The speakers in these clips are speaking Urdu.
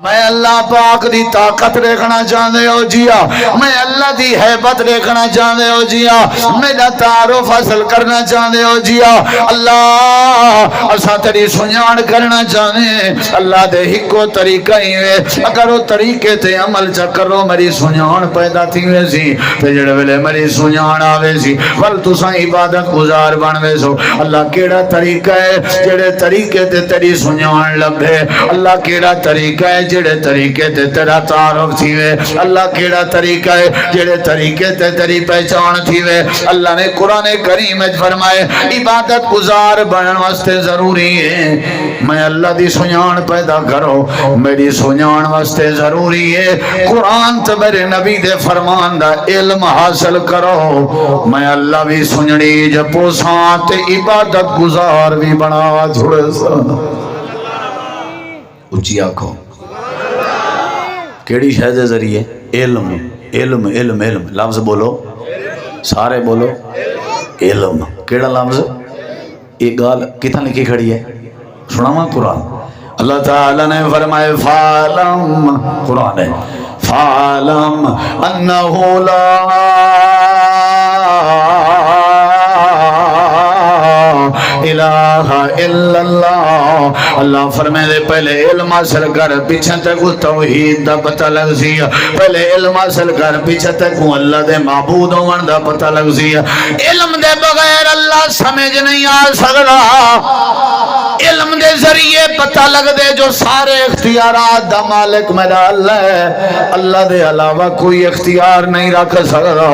میں اللہ پاک دی طاقت دیکھنا چاہتے ہو جیا، میں اللہ دی حیبت دیکھنا چاہتے ہو جیا، میرا تعارف حاصل کرنا چاہتے ہو جیا۔ اللہ اسا تیری سنجان کرنا چاہتے ہیں، اللہ دے ہکو طریقہ ہی ہے، اگر وہ طریقے تے عمل چکرو میری سنجان پیدا تھی وے سی، تے جڑے ویلے میری سنجان آوے سی ول تساں عبادت گزار بن وے سو۔ اللہ کیڑا طریقہ ہے جڑے طریقے تے تیری سنجان لبھے، اللہ کیڑا طریقہ ہے جڑے طریقے تے تیرا تعارف تھی وے، اللہ کیڑا طریقہ ہے جڑے طریقے تے تیری پہچان تھی وے۔ اللہ نے قرآن کریم میں فرمائے عبادت گزار بنن واسطے ضروری ہے میں اللہ دی سنجان پیدا کرو، میری سنجان واسطے ضروری ہے قرآن تے میرے نبی دے فرمان دا علم حاصل کرو، میں اللہ بھی سنجنی جپو سان تے عبادت گزار بھی بنا چھوڑے سا۔ اچھی آنکھوں کیڑی شے دے ذریعے؟ علم علم علم علم، لفظ بولو سارے بولو علم۔ کیڑا لفظ؟ ایک گال کتنا لکھی کھڑی ہے سناواں قرآن۔ اللہ تعالیٰ نے فرمائے فَعْلَمْ، قرآن ہے فَعْلَمْ أَنَّهُ لَا الہ الا اللہ۔ اللہ فرمائے دے پہلے علم حاصل کر پیچھے تک توحید دا پتہ لگ سی، پہلے علم حاصل کر پیچھے تک اللہ دے معبود ہون دا پتہ لگ سی۔ علم دے بغیر اللہ سمجھ نہیں آ سکتا، علم دے ذریعے پتہ لگ دے جو سارے اختیارات دا مالک میرا اللہ ہے، اللہ دے علاوہ کوئی اختیار نہیں رکھ سکتا۔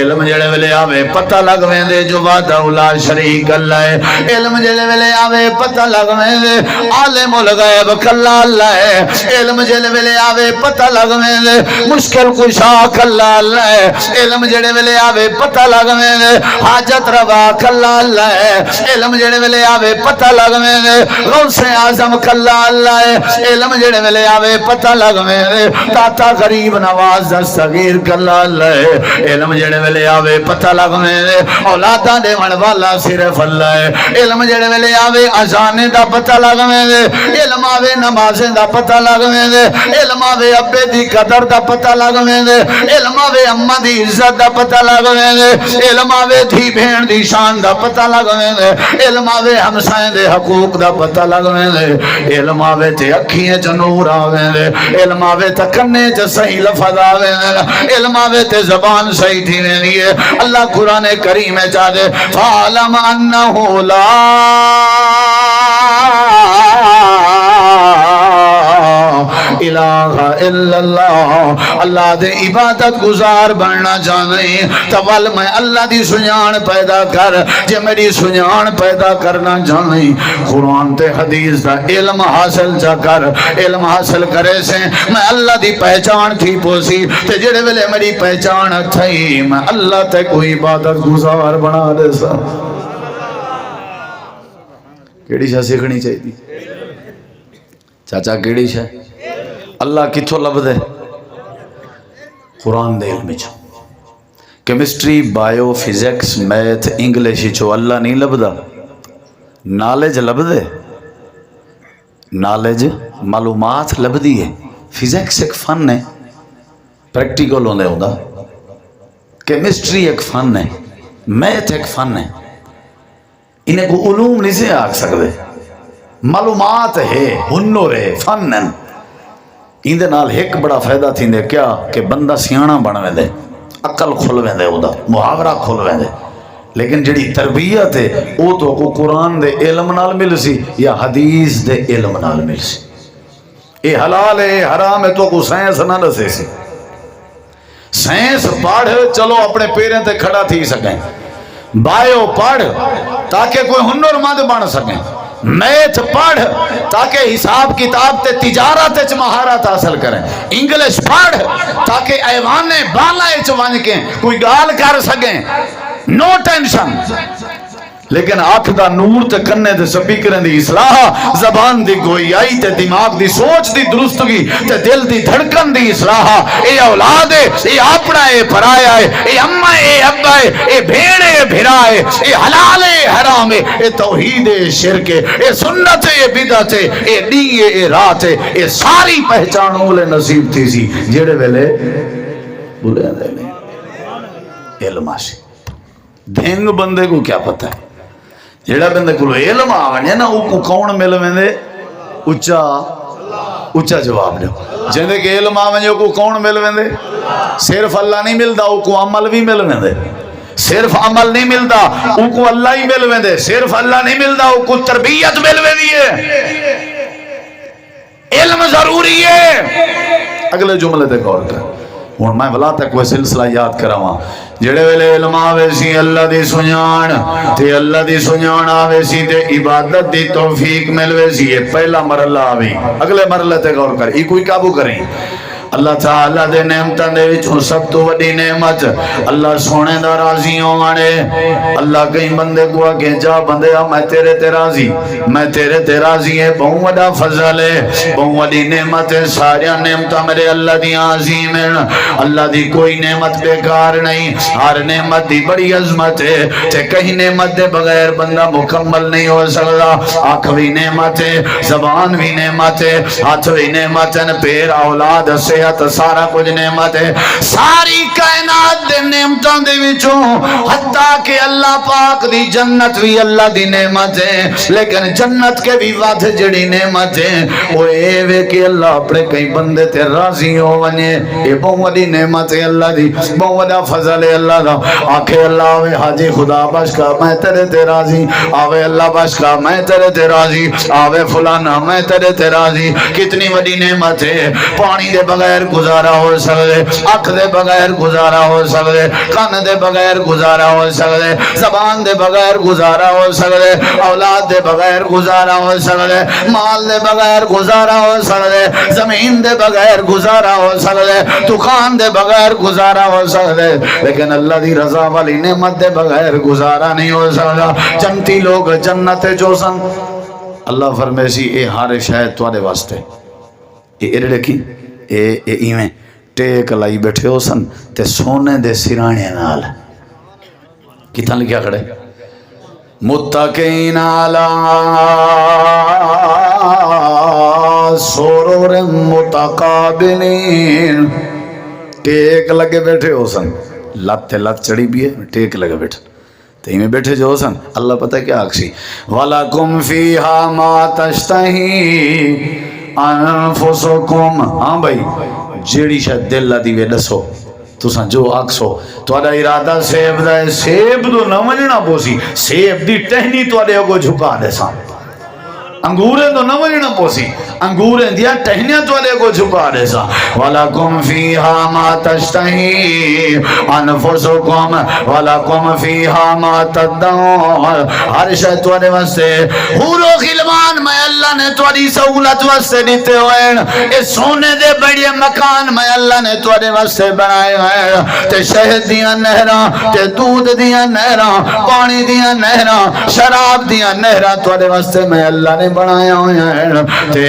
علم جڑے ویلے آوے پتہ لگ ویندے جو وحدہ لا شریک اللہ ہے، علم جلے ویلے آوے پتہ لگ ویندے عالم الغیب کلا اللہ ہے، علم جلے ویلے آوے پتہ لگ ویندے مشکل کشا کلا اللہ ہے، علم جلے ویلے آوے پتہ لگ ویندے حاجت روا کلا اللہ ہے، علم جلے ویلے آوے پتہ لگ ویندے غوث اعظم کلا اللہ ہے، علم جلے ویلے آوے پتہ لگ ویندے داتا غریب نواز دستگیر کلا اللہ ہے، علم جلے ویلے آوے پتہ لگ ویندے اولاداں دیون والا صرف اللہ ہے، علم جڑے ویلے آوے اذانے دا پتہ لگ ویندے، علم آوے نمازیں دا پتہ لگ ویندے، علم آوے ابے دی قدر دا پتہ لگ ویندے، علم آوے اماں دی عزت دا پتہ لگ ویندے، علم آوے دھی بہن دی شان دا پتہ لگ ویندے، علم آوے ہمسائیں دے حقوق دا پتہ لگ ویندے، علم آوے تے اکھیاں چ نور آویندے، علم آوے تے کنے چ صحیح لفظ آویندے، علم آوے تے زبان صحیح تھی ویندی ہے۔ اللہ قرآن کریم میں چاہ دے فَعْلَمْ أَنَّهُ لَا الہ الا اللہ۔ اللہ دے عبادت گزار بننا چاہتے ہیں تو ول میں اللہ دی سنجان پیدا کر، جے میری سنجان پیدا کرنا چاہتے ہیں قرآن تے حدیث دا علم حاصل چا کر، علم حاصل کرے سے میں اللہ دی پہچان تھی پوسی تے جڑے ویلے میری پہچان تھی میں اللہ تے کوئی عبادت گزار بنا دے سا۔ کیڑی شاہ سیکھنی چاہیے چاچا؟ کیڑی شاہ؟ اللہ کتھوں لب دے؟ قرآن دے علم چو، chemistry bio physics math English چو اللہ نہیں لب دا، نالج لب دے، نالج معلومات لب دی ہے۔ فزکس ایک فن ہے پریکٹیکل ہوندے ہوندہ، کیمسٹری ایک فن ہے، میتھ ایک فن ہے، انہیں کو علوم نہیں سے آگ سکتے، معلومات ہے، ہنر ہے، فن ہے۔ اندے نال ایک بڑا فائدہ تھی دے کیا کہ بندہ سیانا بن ویندے، عقل کھل ویندے، ہودا محاورہ کھل ویندے۔ لیکن جڑی تربیت ہے وہ تو کو قرآن دے علم نال مل سی یا حدیث دے علم نال مل سی۔ اے حلال ہے حرام ہے تو کو سائنس نہ دسے سی، سائنس پڑھ چلو اپنے پیریں تے کھڑا تھی سکیں، بایو پڑھ تاکہ کوئی ہنر مند بن سکیں، میتھ پڑھ تاکہ حساب کتاب تے تجارت چ مہارت حاصل کریں، انگلش پڑھ تاکہ ایوانے بالا چ ون کے کوئی گال کر سکیں، نو ٹینشن۔ لیکن آنکھ دا نور تے کنے تے سپیکریں دی اصلاح، زبان دی گویائی تے دماغ دی سوچ دی درستگی تے دل دی دھڑکن دی اصلاح، اے اولاد ہے، اے اپنا ہے پرایا ہے، اے اماں ہے، اے ابا ہے، اے بھیڑ ہے، بھرا ہے، اے حلال ہے، حرام ہے، اے توحید ہے، شرک ہے، اے سنت ہے، اے بدعت ہے، اے ڈی ہے، اے رات ہے، اے ساری پہچان اولے نصیب تھی سی جیڑے ویلے بولے دے نہیں علم آشی۔ دھنگ بندے کو کیا پتہ ہے؟ جیڑا بندے کو علم آونے نا وہ کو کون مل ویندے اچھا جواب دو۔ جندے کہ علم آونے کو کون مل ویندے؟ صرف اللہ نہیں ملدا، وہ کو عمل بھی مل ویندے۔ صرف عمل نہیں ملدا، وہ کو اللہ ہی مل ویندے۔ صرف اللہ نہیں ملدا، وہ کو تربیت مل ویندی ہے۔ علم ضروری ہے۔ اگلے جملے تے غور کر۔ ہوں میں بلا تک وہ سلسلہ یاد کراواں جڑے ویلے علم آوے سی اللہ دی سنجان تے اللہ دی سنجان آوے سی تے عبادت دی توفیق ملوے سی، یہ پہلا مرحلہ آوے۔ اگلے مرحلے تے غور کر، یہ کوئی قابو کریں۔ اللہ تعالیٰ دے نعمتاں دے وچوں سب تو وڈی نعمت اللہ سونے دا راضی ہونے۔ اللہ کئی بندے کو کہ جا بندیا میں تیرے تے راضی، میں تیرے تے راضی ہے، بہت وڈا فضل ہے، بہت وڈی نعمت ہے۔ ساری نعمتاں میرے اللہ دی عظیم ہیں، اللہ دی کوئی نعمت بیکار نہیں، ہر نعمت دی بڑی عظمت ہے تے کہیں نعمت دے بغیر بندہ مکمل نہیں ہو سکتا۔ آنکھ بھی نعمت ہے، زبان بھی نعمت ہے، ہاتھ بھی نعمت ہے، پیر اولاد صحت سارا کچھ نعمت ہے۔ ساری کائنات دے نعمتاں دے وچوں حتیٰ کہ اللہ پاک دی جنت بھی اللہ دی نعمت ہے، لیکن جنت کے بھی وعد جڑی نعمت ہے وہ اے وے کہ اللہ اپنے کئی بندے تے راضی ہو ونجے، یہ بہت بڑی نعمت ہے اللہ دی، بہت بڑا فضل ہے اللہ دا۔ آکھے اللہ آوے حاجی خدا بشکا میں تیرے تے راضی، آوے اللہ بشکا میں تیرے تے راضی، آوے فلانا میں تیرے تے راضی۔ کتنی بڑی نعمت ہے۔ پانی دے بغیر گزارا ہو سکتے، آنکھ دے بغیر گزارا ہو سکتے، کان دے بغیر گزارا ہو سکتے، زبان دے بغیر گزارا ہو سکتے، اولاد دے بغیر گزارا ہو سکتے، مال دے بغیر گزارا ہو سکتے، زمین دے بغیر گزارا ہو سکتے، دکان دے بغیر گزارا ہو سکتے، لیکن اللہ دی رضا والی نعمت دے بغیر گزارا نہیں ہو سکتا۔ جنتی لوگ جنت جو سن، اللہ فرمیسی اے ہر شاید تواڈے واسطے، اے رکھی اے ایویں ٹیک لائی بیٹھے ہو سن تے سونے دے سرانے نال کتنا لکھیا کھڑے متقین علی سرور متقابلین، ٹیک لگے بیٹھے ہو سن، لت تے لت چڑی بھی ہے، ٹیک لگے بیٹھے تو میں بیٹھے جو سن۔ اللہ پتہ کیا آکسی وَلَكُمْ فِيهَا مَا تَشْتَهِي انفسکم، ہاں بھائی جیڑی شاید دل دی وے دسو تساں جو آکسو تہاڈا ارادہ سیب دا ہے، سیب تو نہ ونجنا پوسی، سیب دی ٹہنی تہاڈے اگوں جھکا دے ساں، انگوریں تو نہ ونجنا پوسی، انگوریں دیا ٹہنیاں تہاڈے اگوں جھکا دے ساں۔ وَلَكُمْ فِيهَا مَا تَشْتَهِي انفسکم وَلَكُمْ فِيهَا مَا تَدَّعُونَ، ہر شے تہاڈے واسطے حور و غلمان میں اللہ نے تہاڈی سہولت واسطے دیتے ہوئے، اے سونے دے بڑے مکان میں اللہ نے تہاڈے واسطے بنائے ہوئے، تے شہد دیاں نہراں تے دودھ دیاں نہراں، پانی دیاں نہراں، شراب دیاں نہراں تہاڈے واسطے میں اللہ نے بنایا ہویا ہے۔ تے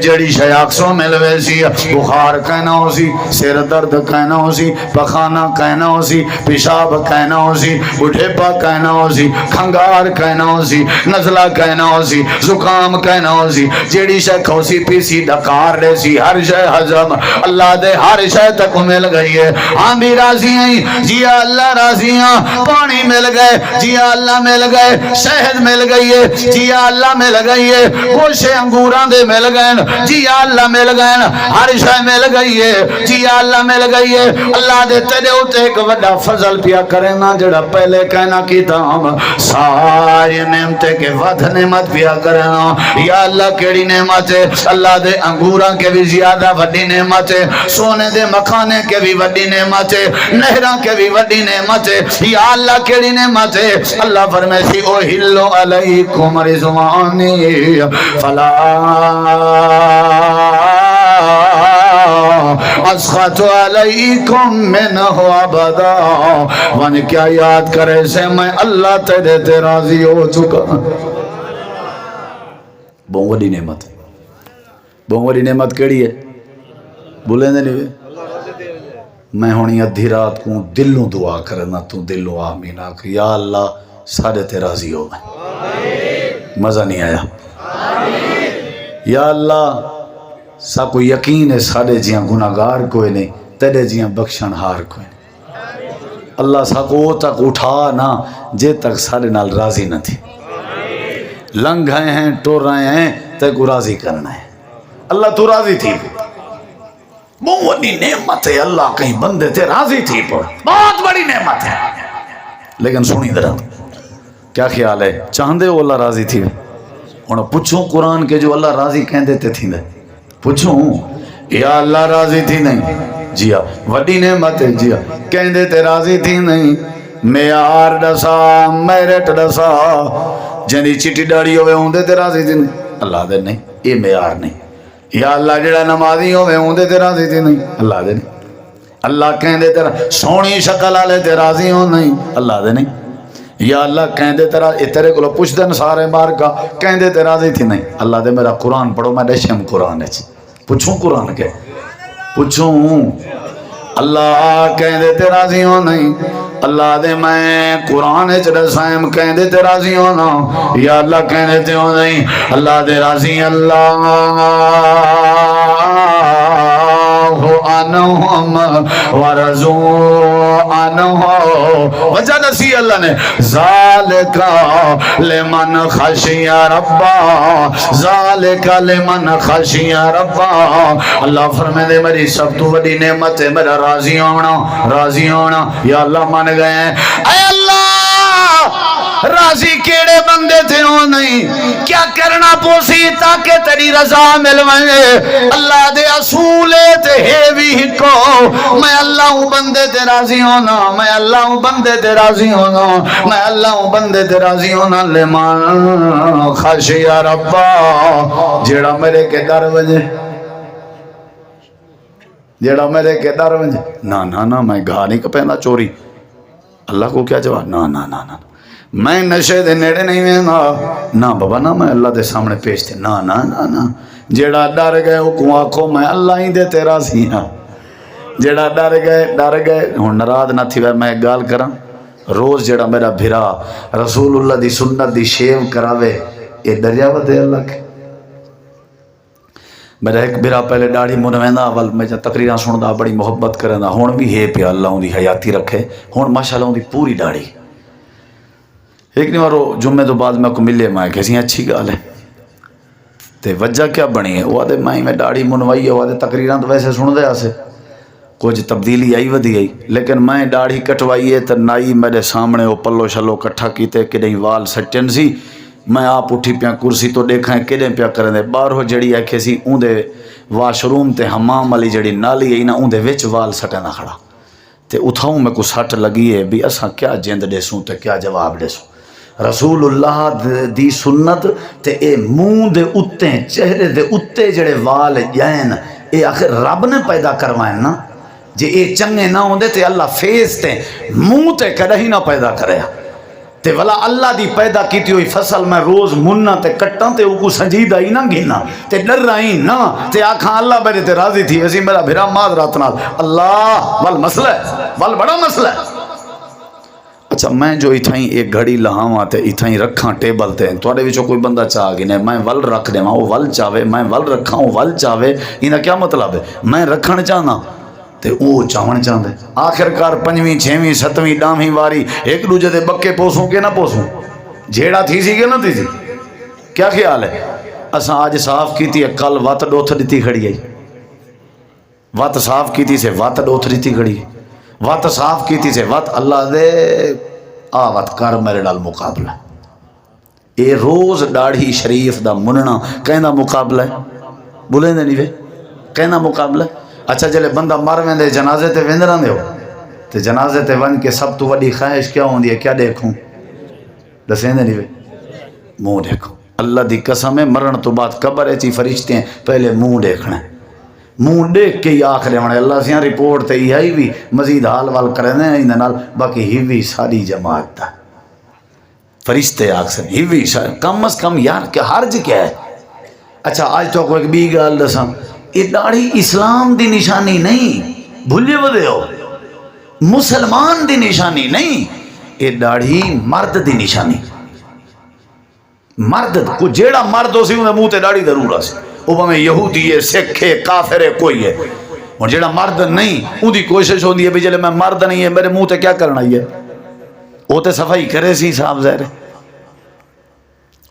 جڑی شے آکسو ملوے سی، بخار کہنا ہو سی، سر درد کہنا ہو سی، پخانہ کہنا ہو سی، پیشاب کہنا ہو سی، بڑھیپا کہنا ہو سی، کھنگار کہنا ہو سی، نزلہ کہنا ہو سی، زکام کہنا ہو سی، جڑی شے کھوسی پیسی ڈکار دے سی، ہر شے حضم اللہ دے ہر شے تک مل گئی ہے۔ ہاں بھی راضی ہیں جی اللہ راضی ہیں، پانی مل گئے جی اللہ مل گئے، شہد مل گئی ہے جی اللہ مل گئی ہے، گوشے انگوراں دے مل گئے جی اللہ مل گئے، ہر شے مل گئی ہے جی اللہ مل گئی ہے۔ اللہ دے تیرے اوتے ایک بڑا فضل پیا کرنا جڑا پہلے کہنا کیتا ہم ساری نعمتیں کے ود نعمت پیا کرنا، یا اللہ کیڑی نعمت ہے، اللہ دے انگوراں کے بھی زیادہ وڈی نعمت ہے، سونے دے مکانے کے بھی وڈی نعمت ہے، نہراں کے بھی وڈی نعمت ہے، یا اللہ کیڑی نعمت ہے۔ اللہ فرمائے او ہلو علیکم رضوانی فلا اسخط علیکم منہ ابدا ون کیا یاد کرے سے میں اللہ تیرے تے راضی ہو چکا. بہت بڑی نعمت ہے. بہت بڑی نعمت کیڑی ہے؟ بولیں دے نہیں. میں ہونی ادھی رات کو دلوں دعا کرنا تو دلوں آمین آکھ یا اللہ سارے تے راضی ہو گئے. مزہ نہیں آیا؟ یا اللہ سا کو یقین ہے سارے جیاں گناہگار کوئی نہیں تیرے جیاں بخشن ہار کوئی نہیں. اللہ سا کو وہ تک اٹھا نہ جے تک سارے نال راضی نہ تھی. لنگ گئے ہیں ٹور رہے ہیں تے کو راضی کرنا ہے. اللہ تو راضی تھی. بہت بڑی نعمت ہے. اللہ کہیں بندے تے راضی تھی پر بہت بڑی نعمت ہے. لیکن سنی درہ کیا خیال ہے چاہندے ہو اللہ راضی تھی؟ انہوں پوچھوں قرآن کے جو اللہ راضی کہہ دیتے تھی دے پوچھوں یا اللہ راضی تھی نہیں جی ہاں وڈی نعمت ہے جی ہاں کہہ دیتے راضی تھی نہیں. میار ڈسا میرٹ ڈسا جنی چٹی ڈاڑی ہوئے ہوں دے تے راضی تھی نہیں. اللہ دے نہیں یہ میار نہیں. یا اللہ جڑا نمازی ہوئے ہوں دے تے راضی تھی نہیں. اللہ دے نہیں. اللہ کہہ دے تیرا سونی شکل آلے تے راضی ہوں نہیں. اللہ دے نہیں. یا اللہ کہہ دے تیرا تیرے کو پوچھ دن سارے بار کا کہہ دے تے راضی تھی نہیں. اللہ دے میرا قرآن پڑھو میں ڈیشم قرآن ہے پوچھوں قرآن کے پوچھوں اللہ کہہ دے تے راضی ہوں نہیں. اللہ دے میں قرآن چرسائم کہہ دے تے راضی ہونا. یا اللہ کہہ دیتے ہو نہیں. اللہ دے راضی اللہ عنہم ورضوا عنہ. وجہ نسی اللہ نے ذالکا لمن خشی ربا ذالکا لمن خشی ربا. اللہ فرمائے دے میری سب تو بڑی نعمت ہے میرا راضی ہونا. راضی ہونا. یا اللہ مان گئے ہیں. اے اللہ راضی کیڑے بندے تھے ہو نہیں کیا کرنا پوسی تاکہ تیری رضا ملوائے. اللہ دے اصولے تے ہے بھی کو میں اللہ ہوں بندے تے راضی ہونا. میں اللہ ہوں بندے تے راضی ہونا. میں اللہ ہوں بندے تے راضی ہونا. لمن خشی ربا جیڑا میرے کے ڈر وجے جیڑا میرے کے ڈر وجے نا میں گھا نہیں کپینا چوری. اللہ کو کیا جواب نا میں نشے دے نیڑے نہیں وینا نا بابا نا میں اللہ دے سامنے پیش تھے نا جیڑا ڈر گئے وہ کو آنکھو میں اللہ ہی دے تیرا سی ہاں. جیڑا ڈر گئے ہوں نراد نہ تھی میں ایک گال کرا روز جیڑا میرا بھرا رسول اللہ دی سنت دی شیو کراوے یہ دریا ودے اللہ کے. میرا ایک بھرا پہلے ڈاڑھی منویندہ اول میں تقریرہ سندا بڑی محبت کرنا ہون بھی ہے پہ اللہ ان دی حیاتی رکھے ہون ماشاءاللہ ان دی پوری ڈاڑھی. ایک نہیں وہ جمعے تو بعد میں کو ملے میں کیسی اچھی گال ہے تے وجہ کیا بنی ہے وہ آدھے میں ڈاڑھی منوائی ہے وہ آدھے تقریران تو ویسے سن دے آسے کچھ تبدیلی آئی ودی گئی لیکن میں ڈاڑھی کٹوائی ہے تو نائی میرے سامنے وہ پلو شلو کٹھا کیتے کہ نہیں وال سٹن سی. میں آپ اٹھی پیا کرسی تو دیکھا ہے کدیں پیا کریں دے باہر ہو جڑی ہے کسی اون دے واش روم تے حمام والی جڑی نالی ہے نا اون دے وچ وال سٹے نہ کھڑا تے اتھاؤں میں کو سٹ لگی ہے بھی اساں کیا جند ڈیسوں تے کیا جواب ڈیسوں. رسول اللہ دی سنت تے اے منہ دے اتے چہرے دے اتے جڑے وال جائن اے آخر رب نے پیدا کروائیں نا. جے اے چنگے نہ ہوندے تے اللہ فیس تے منہ تے کدی نہ پیدا کرے تے ولا اللہ دی پیدا کیتی ہوئی فصل میں روز مننا تے کٹاں تے اوکو سنجیدہ ہی نہ گھنا تے ڈر رہی نہ تے آکھاں اللہ میرے تے راضی تھی ویسی میرا بھرا ماد رات نال اللہ وال مسئلہ ہے وال بڑا مسئلہ ہے. اچھا میں جو اتھائیں ایک گھڑی لہاواں تے اتھائیں رکھاں ٹیبل تے توڑے وچوں کوئی بندہ چاہ گی نہیں میں ول رکھ دے وہ ول چاہے میں ول رکھاں وہ ول چاہے انہا کیا مطلب ہے میں رکھن چاہنا تے او چاہن چاہن دے آخرکار 5ویں 6ویں 7ویں 10ویں واری ایک دوجے دے بکے پوسوں کے نہ پوسوں جھیڑا تھی سی کہ نہ تھی سی کیا خیال ہے. اساں آج صاف کیتی ہے کل وات ڈوتھ دیتی کھڑی ہے وات صاف کیتی سے وات ڈوتھ دیتی کھڑی ہے وات صاف کیتی سے وات اللہ دے آوات کر میرے ڈال مقابلہ. اے روز ڈاڑھی شریف دا مننا کہنا مقابلہ ہے بولیں دے نہیں وے کہنا مقابلہ ہے. اچھا جلے بندہ مر ویندے جنازے تے ویندران دے ہو تے جنازے تے ون کے سب تو وڈی خواہش کیا ہوندی ہے کیا دیکھوں دسیں دے نہیں وے منہ دیکھو. اللہ دی قسم ہے مرن تو بعد قبر ایچی فرشتے ہیں پہلے منہ دیکھنا ہے منہ دیکھ کے ہی آخر ہونے اللہ سے رپورٹ تے ہی بھی مزید حال وال کریں نال باقی ہی بھی ساری جماعت دا فرشتے آخر ہی بھی کم از کم یار کیا حرج کیا ہے. اچھا آج تو کوئی بھی گل دساں یہ داڑھی اسلام دی نشانی نہیں بھولے ودے ہو مسلمان دی نشانی نہیں یہ داڑھی مرد دی نشانی. مرد کو جیڑا مرد ہو سی انہیں منہ تے داڑھی ضرور آ سی وہ میں یہودی ہے سکھ ہے کافر ہے کوئی ہے اور جیڑا مرد نہیں ان دی کوشش ہوندی ہے بھی جلے میں مرد نہیں ہے میرے منہ تے کیا کرنا ہے وہ تے صفائی کرے سی صاحب ظاہر ہے.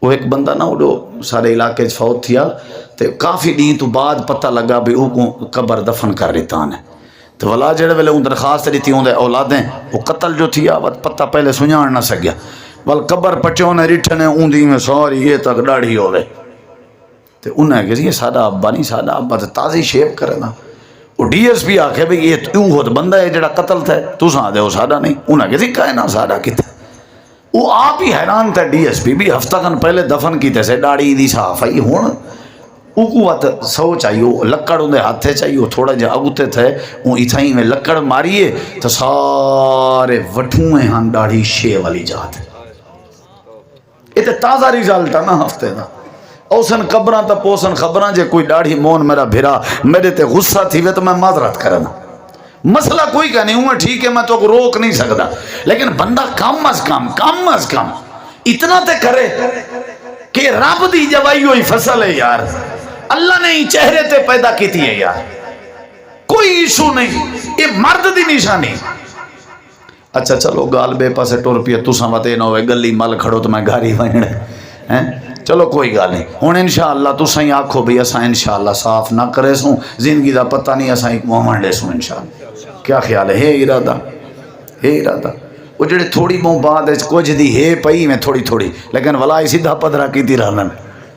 وہ ایک بندہ نا وہ سارے علاقے فوت تھیا تے کافی دین تو بعد پتہ لگا بھی وہ کو قبر دفن کر دیتا ہے تو ولا جڑے ویلے ان درخواست دیتی ہوں اولادیں وہ قتل جو تھیا پتہ پہلے سنجان نہ سکیا ول قبر پچوں نے رٹھنے اوندی میں سوری یہ تک داڑھی ہوے تے انہیں کہ یہ سادہ ابا نہیں سادہ ابا تے تازی شیپ کرنا وہ ڈی ایس پی آکھے بھی یہ تو ہو بندہ ہے جڑا قتل تھا تو سا دے وہ سادہ نہیں انہیں کہ کہنا سادہ کتے وہ آپ ہی حیران تھا. ڈی ایس پی بھی ہفتہ کن پہلے دفن کیتے سے داڑھی دی صاف آئی ہون اوکوات سو چاہیے لکڑ اندے ہاتھے چاہیے تھوڑا جا اگتے تھے وہ اتھائی میں لکڑ ماریے تو سارے وٹھوئے ہاں داڑھی شے والی جات یہ تو تازہ رزلٹ ہے نا ہفتے دا اوسن قبراں تا پوسن خبراں جے کوئی داڑھی مون میرا بھرا میرے تے غصہ تھی وے تو میں معذرت کرنا مسئلہ کوئی کا نہیں ہوں ٹھیک ہے میں تو روک نہیں سکتا لیکن بندہ کم از کم اتنا تے کرے کہ رب دی جوائی ہوئی فصل ہے یار اللہ نے ہی چہرے تے پیدا کیتی ہے یار کوئی ایشو نہیں یہ مرد دی نشانی. اچھا چلو گال بے پاسے ٹور پیا تو سامتے نہ ہوئے گلی مل کھڑو تو میں گھاری وہنے چلو کوئی گال نہیں ہوں انشاءاللہ تو سائیں آکھو بھی اساں انشاءاللہ صاف نہ کرے سوں زندگی دا پتہ نہیں اساں ایک مومن لے سوں انشاءاللہ کیا خیال ہے ارادہ وہ جڑے تھوڑی بہت بعد کچھ دی ہے پئی میں تھوڑی لیکن ولا سیدھا پدرا کیتی رہن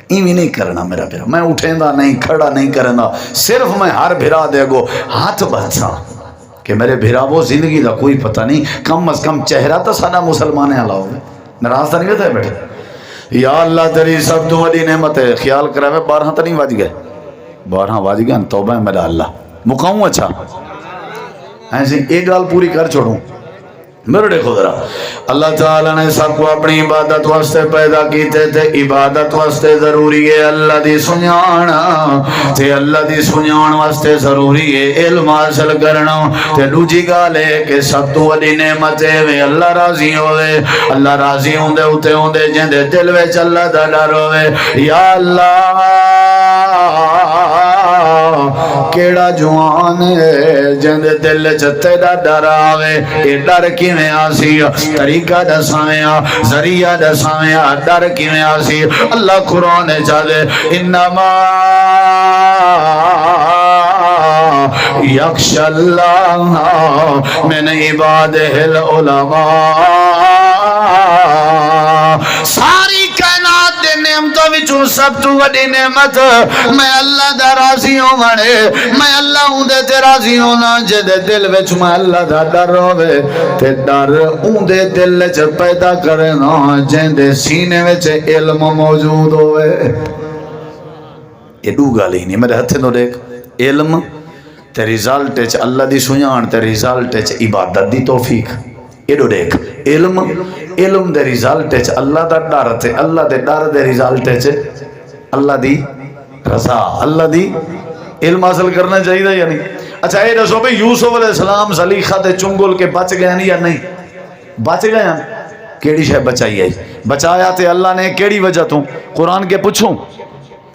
ایویں نہیں کرنا میرا بھرا میں اٹھیندا نہیں کھڑا نہیں کرنا صرف میں ہر بھرا دے گو ہاتھ بھرساں کہ میرے بھرا وہ زندگی دا کوئی پتہ نہیں کم از کم چہرہ تو سارا مسلمان ہے اللہ ناراض تو نہیں ہوتا ہے بیٹھے یا اللہ تیری سب تو بڑی نعمت ہے خیال کرا میں 12 تو نہیں واج گئے 12 واج گئے توبہ ہے میرا اللہ مکاؤں اچھا ایسے ایک گال پوری کر چھوڑوں میرے دیکھو ذرا اللہ تعالیٰ نے سب کو اپنی عبادت واسطے پیدا کیتے تھے عبادت واسطے ضروری ہے اللہ دی سنیانا تے اللہ دی سنیان واسطے ضروری ہے علم حاصل کرنا تے دوجی گال ہے کہ سب تو بڑی نعمت ہے اللہ راضی ہوئے اللہ راضی ہوندے ہوتے ہوندے جندے دل وچ اللہ دا ڈر ہوئے یا اللہ کیڑا جوان ہے جند دل چتے دا ڈر آوے اے ڈر کی میں آسی طریقہ دساویاں ذریعہ دساویاں ڈر کی میں آسی اللہ قرآن چاہدے انما یخش اللہ من عبادہ العلماء ساری کائنات دے نعمتوں وچوں سب تو وڈی نعمت میں اللہ دا راضی ہونے میں اللہ ہوں دے تے راضی ہونا جدے دل وچ میں اللہ دا ڈر ہوے تے ڈر اون دے دل وچ پیدا کرنا جندے سینے وچ علم موجود ہوے یہ دو گل ہی نہیں میرے ہتھے تو دیکھ علم تے رزلٹ وچ اللہ دی سنجان تے رزلٹ وچ عبادت دی توفیق ایڈو دیکھ علم دے رزلٹ وچ اللہ دا ڈر تے اللہ دے ڈر دے رزلٹ وچ اللہ دی رضا اللہ دی علم حاصل کرنا چاہیے یا نہیں. اچھا یہ دسو بھائی یوسف علیہ السلام زلیخا تے چنگل کے بچ گئے یا نہیں بچ گئے ہیں کیڑی شے بچائی ہے بچایا تے اللہ نے کیڑی وجہ تو قرآن کے پوچھوں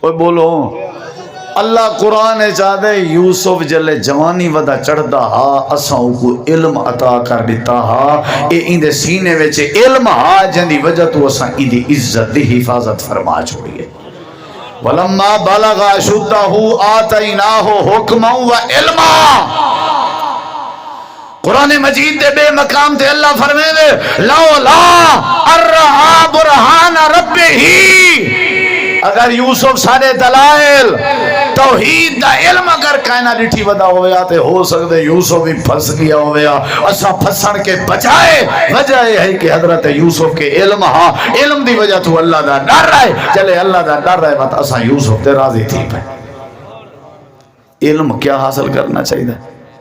اوے بولو اللہ قرآن چاہدے یوسف جلے جوانی ودا چڑھدا ہا اساں کو علم عطا کر دیتا ہا اے ایندے سینے وچ علم ہا جندی وجہ تو اساں ایندی عزت دی حفاظت فرما چھوڑیے ولما بلغ اشدہ آتیناہ حکما و علما قرآن مجید دے بے مقام تے اللہ فرمے دے لولا ارہا برہان ربہی اگر یوسف سارے دلائل توحید دا علم اگر کائنہ ڈٹھی ودا ہویا تے ہو سکتے یوسف بھی پھنس گیا ہویا اسا پھنسن کے بچائے وجہ ہے کہ حضرت یوسف کے علم ہاں علم دی وجہ تو اللہ دا ڈر رہے چلے اللہ دا ڈر رہے بات اسا یوسف تے راضی تھی پہ علم کیا حاصل کرنا چاہیے؟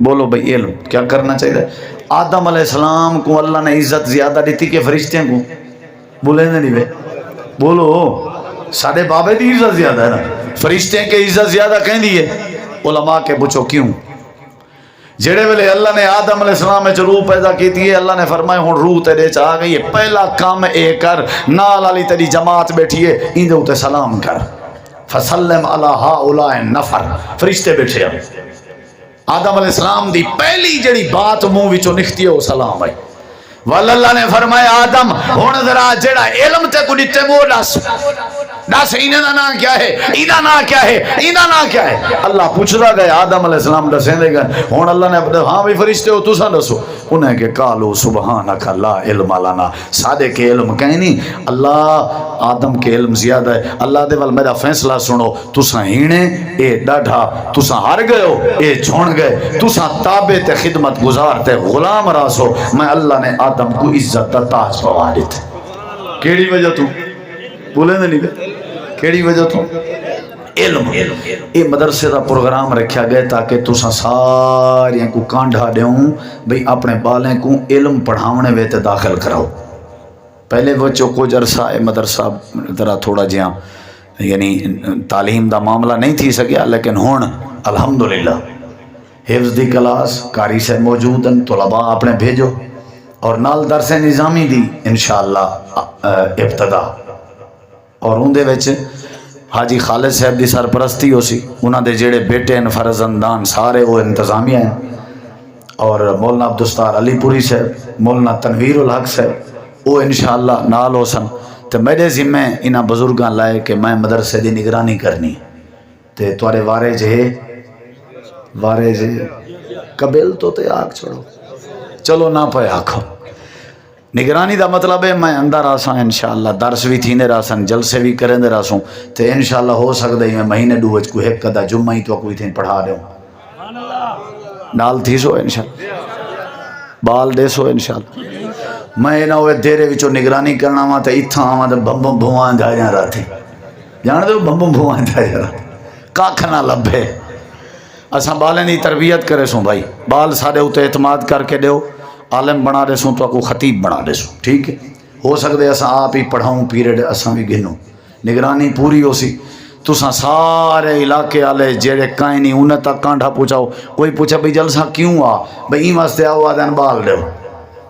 بولو بھئی علم کیا کرنا چاہیے؟ آدم علیہ السلام کو اللہ نے عزت زیادہ دیتی کہ فرشتیاں کو؟ بولے نہیں بھائی بولو، سارے بابے دی عزت زیادہ ہے نا، فرشتے کی عزت زیادہ کہیں دی ہے؟ علماء کے پوچھو کیوں؟ جڑے ویلے اللہ نے آدم علیہ السلام میں روح پیدا کی تھی، اللہ نے فرمایا ہن روح تیرے چ آ گئی ہے، پہلا کام اے کر، نال والی تیری جماعت بیٹھی ہے ایندے اوتے سلام کر، فسلم علی ہؤلاء النفر، فرشتے بیٹھے ہیں۔ آدم علیہ السلام دی پہلی جڑی بات منہ وچوں نکتی ہے وہ سلام ہے۔ وال اللہ نے فرمایا آدم ہن ذرا جڑا علم تے کو دتے وہ دس انہاں دا نام کیا ہے، ایندا نام کیا ہے، ایندا نام کیا ہے؟ اللہ پوچھدا گیا، آدم علیہ السلام دسیں دے گئے۔ ہن اللہ نے ہاں بھی فرشتے ہو تساں دسو، انہیں کہ قالوا سبحانک لا علم لنا، سادے کے علم کہیں نہیں، اللہ آدم کے علم زیادہ ہے۔ اللہ دے وال میرا فیصلہ سنو، تساں ہینے اے ڈاڈھا، تساں ہار گئے ہو اے چھوڑ گئے، تساں تابع تے خدمت گزار تے غلام راسو، میں اللہ نے آدم کو عزت دا تاج پوا دیتے۔ کیڑی وجہ تو؟ بولے نہیں کیڑی وجہ تو؟ علم۔ یہ مدرسے دا پروگرام رکھا گیا تاکہ تساں ساریاں کو کانڈھا دیوں بھئی اپنے بالیں کو علم پڑھاونے ویتے داخل کراؤ۔ پہلے بچوں کو عرصہ مدرسہ ذرا تھوڑا جہاں یعنی تعلیم دا معاملہ نہیں تھی سکیا، لیکن ہون الحمدللہ حفظ دی کلاس قاری سے موجود ہیں، طلباء اپنے بھیجو، اور نال درس نظامی دی انشاءاللہ ابتدا، اور اندے وچ حاجی خالد صاحب دی سرپرستی ہو سی، انہاں دے جڑے بیٹے ہیں فرزندان سارے وہ انتظامیہ ہیں، اور مولانا عبدالستار علی پوری صاحب، مولانا تنویر الحق صاحب وہ انشاءاللہ نال ہو سن۔ تو میرے ذمہ انہاں بزرگاں لائے کہ میں مدرسے دی نگرانی کرنی، تے توارے وارے جہے قبل تو تے آگ چھوڑو، چلو نہ پہ آکھو۔ نگرانی دا مطلب ہے میں اندر آساں انشاءاللہ، درس بھی تھینے راسن، جلسے بھی کریں دے راسوں، تے انشاءاللہ ہو سکتا ہے میں مہینے ڈوچ کو ایک کدا جمعہ ہی تو کوئی تھیں پڑھا رہے ہوں، نال تھی سو انشاءاللہ، بال دے سو انشاءاللہ۔ میں نہ ہوئے دیرے وچوں نگرانی کرنا ہوا تے اتھا آواں تے بم بم بھوان جا جا رہا تھی، جانا دے بم بم بھوان جا جا رہا کاکھ نہ لبھے۔ اساں بالیں دی تربیت کرے سوں بھائی، بال سارے ہوتے اعتماد کر کے دیو، عالم بنا دے سوں تو کو خطیب بنا دے سوں، ٹھیک ہے؟ ہو سکتے اساں آپ ہی پڑھاؤں پیریڈ اساں بھی گنوں، نگرانی پوری ہو سی، تساں سارے علاقے والے جڑے کائیں نہیں انہیں تک کانڈھا پوچھاؤ، کوئی پوچھا بھئی جلسہ کیوں آ، بھئی این واسطے آؤ آدھن بال دیو،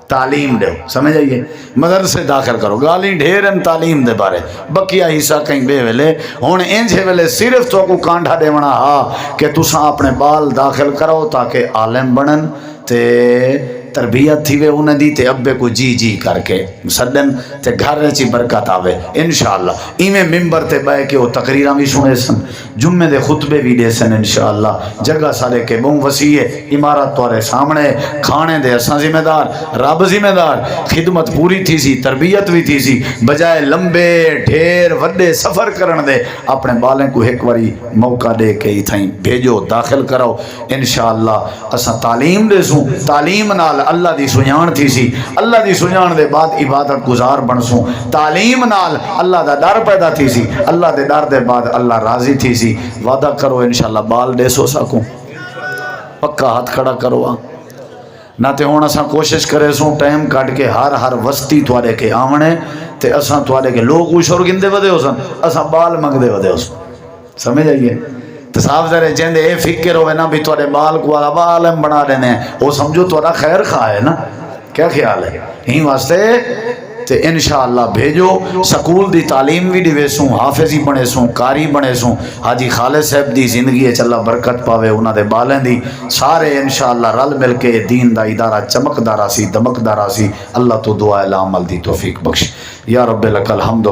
تعلیم دیو، سمجھ آئیے؟ مدرسے داخل کرو، گالی ڈھیرن تعلیم دے بارے، بقیہ حصہ کہیں بے ویلے، ہون انجھے ویلے صرف تو کو کانڈھا دے ونا ہاں کہ تساں اپنے بال داخل کرو تاکہ عالم بنن تے تربیت تھی وے انہیں دی تے ابے کو جی جی کر کے سدن تے گھر چی برکت آوے انشاءاللہ۔ ایمیں ممبر تے بائے کہ وہ تقریرہ بھی سنے سن، جمعے دے خطبے بھی دے سن انشاءاللہ، جگہ سارے کے بوں وسیع عمارت توارے سامنے، کھانے دے اساں ذمہ دار، رب ذمہ دار، خدمت پوری تھی سی، تربیت بھی تھی سی، بجائے لمبے ڈھیر وڈے سفر کرن دے اپنے بالیں کو ایک واری موقع دے کے اتھائیں بھیجو داخل کرو انشاءاللہ۔ اساں تعلیم دے سوں، تعلیم نال اللہ دی سنجان تھی سی، اللہ دی سنجان دے بعد عبادت گزار بن سوں، تعلیم نال اللہ دا ڈر پیدا تھی سی، اللہ دے ڈر دے بعد اللہ راضی تھی سی۔ وعدہ کرو انشاءاللہ بال دے سو سکوں، پکا ہاتھ کھڑا کرو نہ تے ہون اساں کوشش کرے سوں ٹائم کٹ کے ہر وستی توارے کے آونے تے اساں توارے کے لوگ اوشور گندے ودے ہو سن، اساں بال منگ دے ودے ہو سن، سمجھ آئیے؟ تو صاحب ذرے جیندے اے فکر ہوئے نا بھی توارے بال کو آلہ عالم بنا دینے ہیں، وہ سمجھو توارا خیر خواہ ہے نا، کیا خیال ہے؟ ہی واسطے تے انشاءاللہ بھیجو، سکول دی تعلیم بھی دیوے سوں، حافظی بنے سوں، قاری بنے سوں، حاجی خالد صاحب دی زندگی چلا برکت پاوے، انہاں دے بالیں دی سارے انشاءاللہ رل مل کے دین دا ادارہ چمک دارا سی، دمک دارا سی۔ اللہ تو دعا العمل دی توفیق بخش۔ یا رب لک الحمد۔